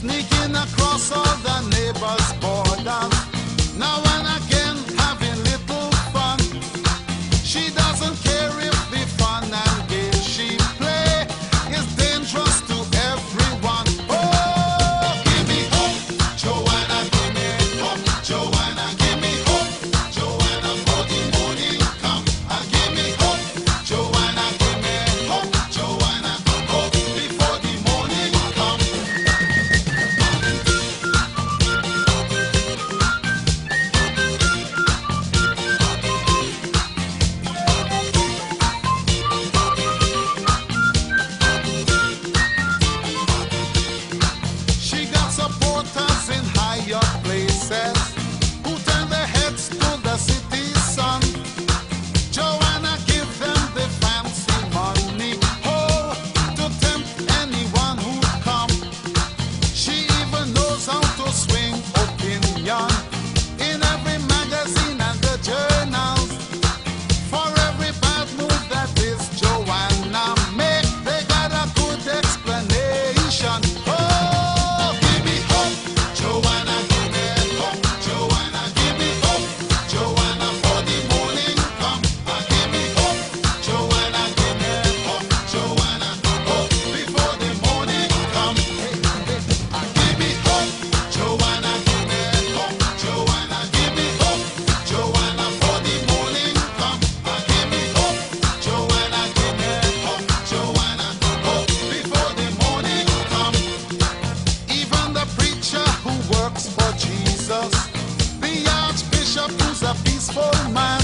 sneaking across all the neighbors' borders. Now and again, having little fun. She doesn't care if the fun and games she play is dangerous to everyone. Oh, give me hope, Joanna, give me hope, Joanna, give me hope, Joanna, for the morning come. Give me hope, Joanna, give me hope, Joanna, hope before the morning come. She got supporters in higher places who turn their heads to the city sun. Joanna give them the fancy money, oh, to tempt anyone who come. She even knows how to swing opinion in every magazine and the journals. For every bad move that is Joanna make, they got a good explanation. Oh, give me hope, Joanna, give me hope, Joanna, give me hope, Joanna, for the morning come. Give me hope, Joanna, give me hope, Joanna, hope before the morning come. Give me hope, Joanna, give me hope, Joanna, give me hope, Joanna, for the morning come. Give me hope, Joanna, give me hope, Joanna, hope before the morning come. Even the preacher who works for Jesus, the archbishop who's a peaceful man,